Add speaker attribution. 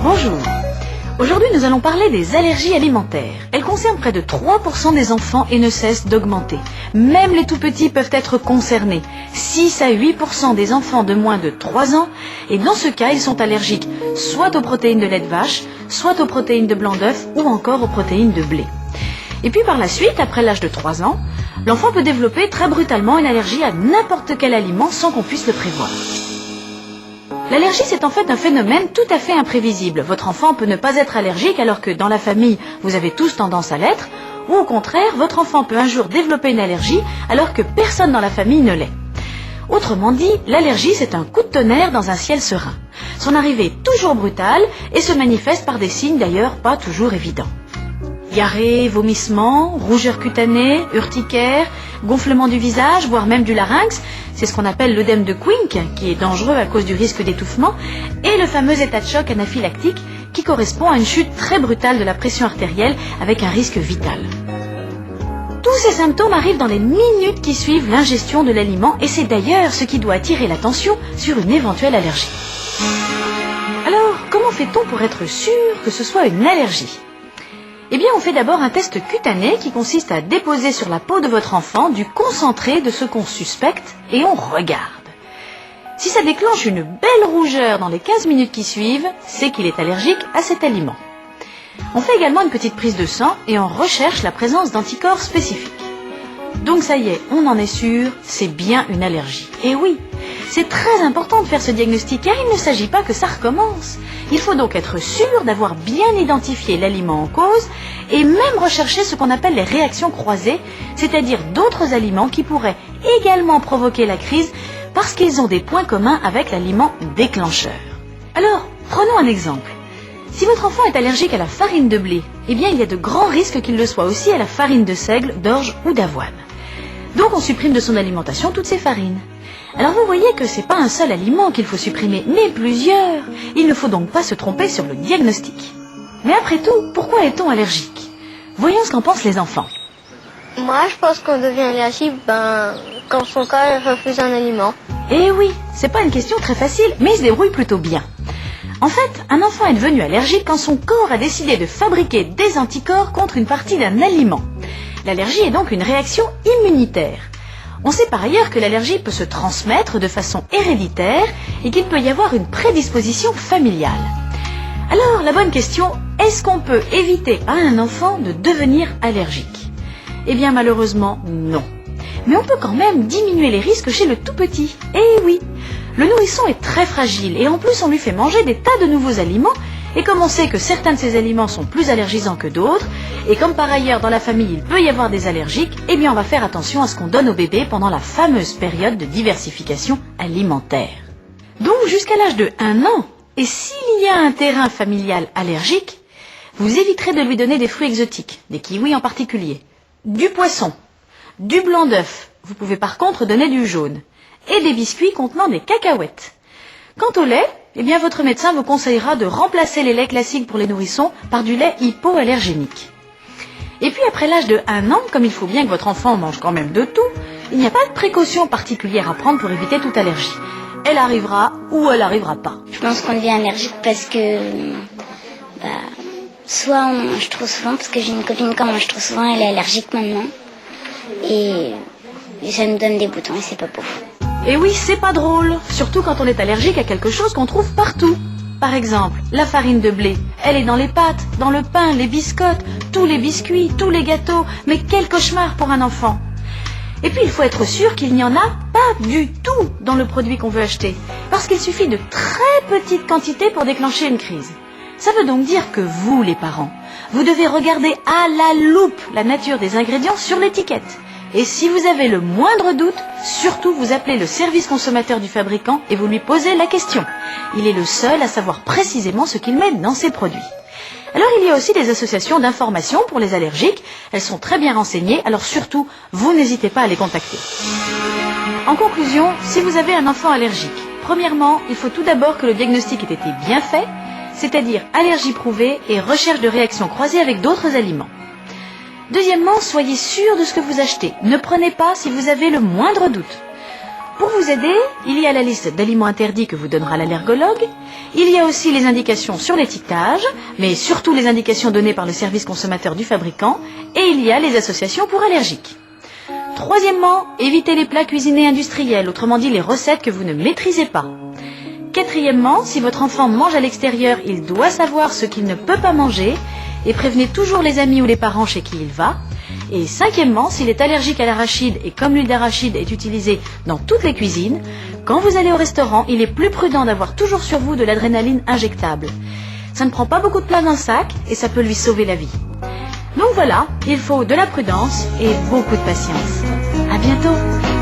Speaker 1: Bonjour. Aujourd'hui, nous allons parler des allergies alimentaires. Elles concernent près de 3% des enfants et ne cessent d'augmenter. Même les tout petits peuvent être concernés. 6 à 8% des enfants de moins de 3 ans. Et dans ce cas, ils sont allergiques soit aux protéines de lait de vache, soit aux protéines de blanc d'œuf ou encore aux protéines de blé. Et puis par la suite, après l'âge de 3 ans, l'enfant peut développer très brutalement une allergie à n'importe quel aliment sans qu'on puisse le prévoir. L'allergie, c'est en fait un phénomène tout à fait imprévisible. Votre enfant peut ne pas être allergique alors que dans la famille, vous avez tous tendance à l'être. Ou au contraire, votre enfant peut un jour développer une allergie alors que personne dans la famille ne l'est. Autrement dit, l'allergie, c'est un coup de tonnerre dans un ciel serein. Son arrivée est toujours brutale et se manifeste par des signes d'ailleurs pas toujours évidents. Diarrhée, vomissements, rougeur cutanée, urticaire, gonflement du visage, voire même du larynx, c'est ce qu'on appelle l'œdème de Quincke, qui est dangereux à cause du risque d'étouffement, et le fameux état de choc anaphylactique, qui correspond à une chute très brutale de la pression artérielle avec un risque vital. Tous ces symptômes arrivent dans les minutes qui suivent l'ingestion de l'aliment, et c'est d'ailleurs ce qui doit attirer l'attention sur une éventuelle allergie. Alors, comment fait-on pour être sûr que ce soit une allergie ? Eh bien, on fait d'abord un test cutané qui consiste à déposer sur la peau de votre enfant du concentré de ce qu'on suspecte et on regarde. Si ça déclenche une belle rougeur dans les 15 minutes qui suivent, c'est qu'il est allergique à cet aliment. On fait également une petite prise de sang et on recherche la présence d'anticorps spécifiques. Donc ça y est, on en est sûr, c'est bien une allergie. Et oui, c'est très important de faire ce diagnostic car il ne s'agit pas que ça recommence. Il faut donc être sûr d'avoir bien identifié l'aliment en cause et même rechercher ce qu'on appelle les réactions croisées, c'est-à-dire d'autres aliments qui pourraient également provoquer la crise parce qu'ils ont des points communs avec l'aliment déclencheur. Alors, prenons un exemple. Si votre enfant est allergique à la farine de blé, eh bien il y a de grands risques qu'il le soit aussi à la farine de seigle, d'orge ou d'avoine. Donc on supprime de son alimentation toutes ces farines. Alors vous voyez que c'est pas un seul aliment qu'il faut supprimer, mais plusieurs. Il ne faut donc pas se tromper sur le diagnostic. Mais après tout, pourquoi est-on allergique ? Voyons ce qu'en pensent les enfants.
Speaker 2: Moi, je pense qu'on devient allergique quand son corps refuse un aliment.
Speaker 1: Eh oui, c'est pas une question très facile, mais il se débrouille plutôt bien. En fait, un enfant est devenu allergique quand son corps a décidé de fabriquer des anticorps contre une partie d'un aliment. L'allergie est donc une réaction immunitaire. On sait par ailleurs que l'allergie peut se transmettre de façon héréditaire et qu'il peut y avoir une prédisposition familiale. Alors, la bonne question, est-ce qu'on peut éviter à un enfant de devenir allergique ? Eh bien, malheureusement, non. Mais on peut quand même diminuer les risques chez le tout petit. Eh oui, le nourrisson est très fragile et en plus on lui fait manger des tas de nouveaux aliments. Et comme on sait que certains de ces aliments sont plus allergisants que d'autres, et comme par ailleurs dans la famille il peut y avoir des allergiques, eh bien on va faire attention à ce qu'on donne au bébé pendant la fameuse période de diversification alimentaire. Donc jusqu'à l'âge de 1 an, et s'il y a un terrain familial allergique, vous éviterez de lui donner des fruits exotiques, des kiwis en particulier, du poisson, du blanc d'œuf, vous pouvez par contre donner du jaune, et des biscuits contenant des cacahuètes. Quant au lait, eh bien votre médecin vous conseillera de remplacer les laits classiques pour les nourrissons par du lait hypoallergénique. Et puis après l'âge de 1 an, comme il faut bien que votre enfant mange quand même de tout, il n'y a pas de précaution particulière à prendre pour éviter toute allergie. Elle arrivera ou elle n'arrivera pas.
Speaker 3: Je pense qu'on devient allergique parce que soit on mange trop souvent, parce que j'ai une copine qui mange trop souvent, elle est allergique maintenant. Et ça nous donne des boutons et c'est pas beau.
Speaker 1: Et oui, c'est pas drôle, surtout quand on est allergique à quelque chose qu'on trouve partout. Par exemple, la farine de blé, elle est dans les pâtes, dans le pain, les biscottes, tous les biscuits, tous les gâteaux. Mais quel cauchemar pour un enfant! Et puis il faut être sûr qu'il n'y en a pas du tout dans le produit qu'on veut acheter, parce qu'il suffit de très petites quantités pour déclencher une crise. Ça veut donc dire que vous, les parents, vous devez regarder à la loupe la nature des ingrédients sur l'étiquette. Et si vous avez le moindre doute, surtout vous appelez le service consommateur du fabricant et vous lui posez la question. Il est le seul à savoir précisément ce qu'il met dans ses produits. Alors il y a aussi des associations d'information pour les allergiques. Elles sont très bien renseignées, alors surtout, vous n'hésitez pas à les contacter. En conclusion, si vous avez un enfant allergique, premièrement, il faut tout d'abord que le diagnostic ait été bien fait, c'est-à-dire allergie prouvée et recherche de réactions croisées avec d'autres aliments. Deuxièmement, soyez sûr de ce que vous achetez. Ne prenez pas si vous avez le moindre doute. Pour vous aider, il y a la liste d'aliments interdits que vous donnera l'allergologue. Il y a aussi les indications sur l'étiquetage, mais surtout les indications données par le service consommateur du fabricant. Et il y a les associations pour allergiques. Troisièmement, évitez les plats cuisinés industriels, autrement dit les recettes que vous ne maîtrisez pas. Quatrièmement, si votre enfant mange à l'extérieur, il doit savoir ce qu'il ne peut pas manger et prévenez toujours les amis ou les parents chez qui il va. Et cinquièmement, s'il est allergique à l'arachide et comme l'huile d'arachide est utilisée dans toutes les cuisines, quand vous allez au restaurant, il est plus prudent d'avoir toujours sur vous de l'adrénaline injectable. Ça ne prend pas beaucoup de place dans le sac et ça peut lui sauver la vie. Donc voilà, il faut de la prudence et beaucoup de patience. À bientôt!